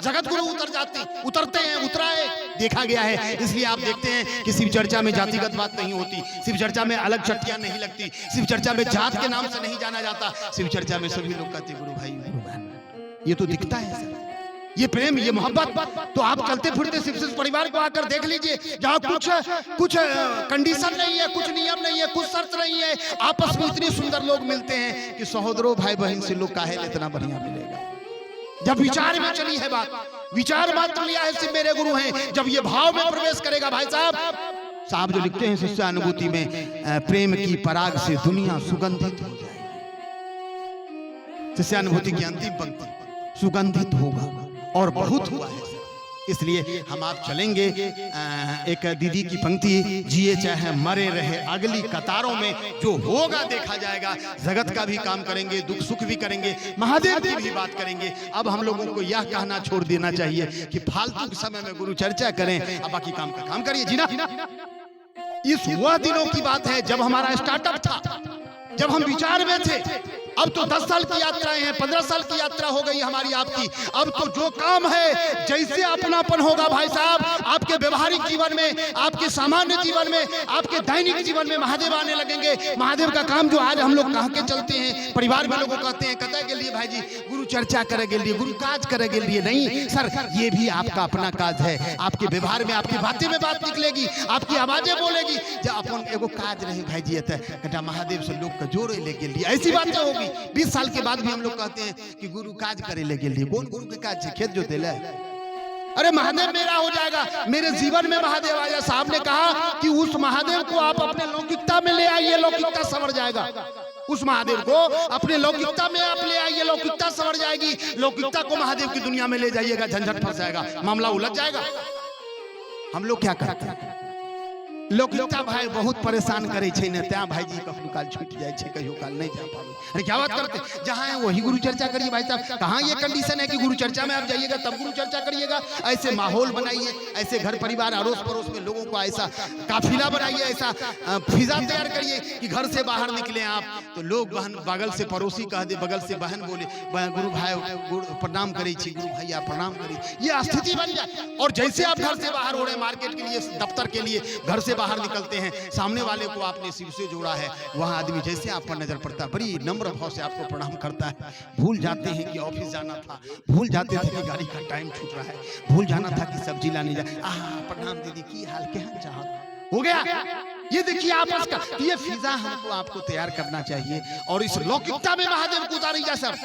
जगत गुरु उतरते हैं, उतराए देखा गया है। इसलिए आप देखते हैं कि शिव चर्चा में जातिगत बात नहीं होती, शिव चर्चा में अलग चट्टियां नहीं लगती, शिव चर्चा में जात के नाम से नहीं जाना जाता, शिव चर्चा में सभी लोग कहते गुरु भाई गुरु बहन। ये तो दिखता है सर, ये प्रेम, ये मोहब्बत। तो आप चलते फिरते शिव परिवार को आकर देख लीजिए, जहाँ कुछ कंडीशन नहीं है, कुछ नियम नहीं है, कुछ शर्त नहीं है, आपस में इतने सुंदर लोग मिलते हैं कि सहोदरों भाई बहन से लोग काहे इतना बढ़िया मिलेगा। जब विचार में चली है बात, विचार मात्र लिया है सिर्फ मेरे गुरु हैं, जब ये भाव में प्रवेश करेगा भाई साहब जो लिखते हैं शिष्यानुभूति में, प्रेम की पराग से दुनिया सुगंधित हो जाएगी। शिष्यानुभूति की अंतिम पंक्ति, सुगंधित होगा और बहुत हुआ है। इसलिए हम आप चलेंगे, एक दीदी की पंक्ति, जिए चाहे मरे रहे अगली कतारों में, जो होगा देखा जाएगा। जगत का भी काम करेंगे, दुख सुख भी करेंगे, महादेव की भी बात करेंगे। अब हम लोगों को यह कहना छोड़ देना चाहिए कि फालतू के समय में गुरु चर्चा करें, अब बाकी काम का काम करिए जी ना। इस वह दिनों की बात है जब हमारा स्टार्टअप था, जब हम विचार में थे। अब तो 10 साल की यात्राएं हैं, 15 साल की यात्रा हो गई हमारी आपकी। अब तो जो काम है, जैसे अपनापन होगा भाई साहब, आपके व्यवहारिक जीवन में, आपके सामान्य जीवन में, आपके दैनिक जीवन में महादेव आने लगेंगे। महादेव का काम जो आज हम लोग कह के चलते हैं, परिवार में लोगों कहते हैं कतः के लिए भाई जी गुरु चर्चा करेंगे लिए, गुरु काज करेंगे लिए, नहीं सर, ये भी आपका अपना काज है। आपके व्यवहार में, आपकी बातें में बात निकलेगी, आपकी आवाजें बोलेगी। जब अपन एगो काज रहे भाई जी, कटा महादेव से लोग का जोड़े लेके लिए, ऐसी बातें होगी। 20 साल के बाद भी हम लोग कहते हैं कि गुरु काज करे लेके लिए। कौन गुरु के काज से? खेत जोते ले, अरे महादेव मेरा हो जाएगा, मेरे जीवन में महादेव आ जाए। साहब ने कहा कि उस महादेव को आप अपने लौकिकता में ले आइए, लौकिकता संवर जाएगा। उस महादेव को अपने लौकिकता में आप ले आइए, लौकिकता संवर जाएगी। लौकिकता को महादेव की दुनिया में ले जाइएगा, झंझट फंस जाएगा, मामला उलझ जाएगा। हम लोग क्या करते हैं? लौकिकता भाई बहुत परेशान करे छे ने, त्या भाई जी कखनो काल छूट जाए छे, कहियो काल नहीं जा पावे। अरे क्या बात करते, जहां है वही गुरु चर्चा करिए भाई साहब। कहां ये कंडीशन है कि गुरु चर्चा में आप जाइएगा तब गुरु चर्चा करिएगा? ऐसे माहौल बनाइए, ऐसे घर परिवार अड़ोस पड़ोस में लोगों को ऐसा काफिला बनाइए, ऐसा फिजा तैयार करिए कि घर से बाहर निकले आप तो लोग बगल से पड़ोसी कह दे, बगल से बहन बोले, गुरु भाई प्रणाम करे छी, गुरु भैया प्रणाम करे, ये स्थिति बन जाए। और जैसे आप घर से बाहर हो रहे, मार्केट के लिए, दफ्तर के लिए घर से बाहर निकलते हैं, सामने वाले को आपने शिव से जोड़ा है, वहां आदमी जैसे आप पर नजर पड़ता है, बड़ी नम्र भाव से आपको प्रणाम करता है। भूल जाते हैं कि ऑफिस जाना था, भूल जाते थे कि गाड़ी का टाइम छूट रहा है, भूल जाना था कि सब्जी लाने जा, प्रणाम दीदी की हाल के हाल चाहत हो गया। ये देखिए आपस का ये फिजा हमको आपको तैयार करना चाहिए। और इस लौकिकता में महादेव को उतारी जा सर,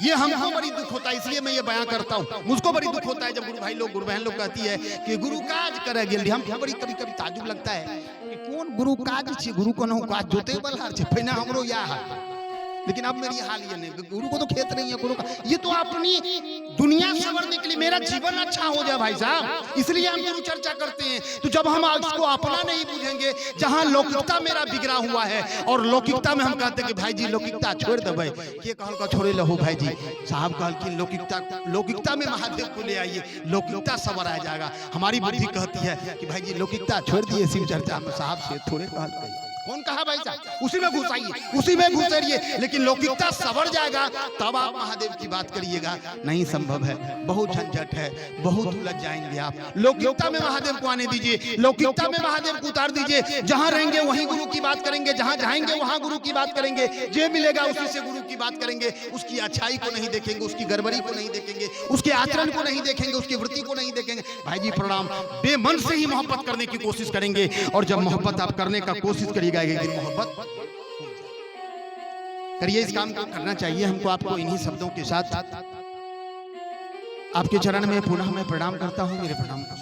ये हमको बड़ी दुख होता है, इसलिए मैं ये बयां करता हूँ। मुझको बड़ी दुख होता है जब गुरु भाई लोग, गुरु बहन लोग कहती है कि गुरु काज करेंगे। हम बड़ी कभी कभी ताजुब लगता है कि कौन गुरु काज छे, गुरु को न काज जोते बलहार छे, पहना हमरो या हाल। लेकिन अब मेरी हाल ये नहीं, गुरु को तो खेत नहीं है, गुरु का ये तो अपनी दुनिया संवरने के लिए, मेरा जीवन अच्छा हो जाए भाई साहब, इसलिए हम गुरु चर्चा करते हैं। तो जब हम इसको अपना नहीं बुझेंगे, जहां लौकिकता मेरा बिगड़ा हुआ है, और लौकिकता में हम कहते हैं कि भाई जी लौकिकता छोड़ दे, के कहल का छोड़े लहो भाई जी साहब कहल कि लौकिकता में महादेव को ले आइए, लौकिकता सवर आ जाएगा। हमारी बुद्धि कहती है कि भाई जी लौकिकता छोड़ दिए, शिव चर्चा में साहब से थोड़े कहल, कौन कहा भाई साहब, उसी में घुसाइए, उसी में घुसेरिए, लेकिन लौकिकता सवर जाएगा तब आप महादेव की बात करिएगा। नहीं संभव है, बहुत झंझट है, बहुत उलझ जाएंगे आप। लौकिकता में महादेव को आने दीजिए, लौकिकता में महादेव को उतार दीजिए। जहां रहेंगे वहीं गुरु की बात करेंगे, जहां जाएंगे वहां गुरु की बात करेंगे, जे मिलेगा उसी से गुरु की बात करेंगे। उसकी अच्छाई को नहीं देखेंगे, उसकी गड़बड़ी को नहीं देखेंगे, उसके आचरण को नहीं देखेंगे, उसकी वृत्ति को नहीं देखेंगे। भाई जी प्रणाम, बेमन से ही मोहब्बत करने की कोशिश करेंगे। और जब मोहब्बत आप करने का कोशिश करिएगा, एक दिन मोहब्बत करिए। इस काम को करना चाहिए हमको, आपको इन्हीं शब्दों के साथ आपके चरण में पुनः मैं प्रणाम करता हूं। मेरे प्रणाम को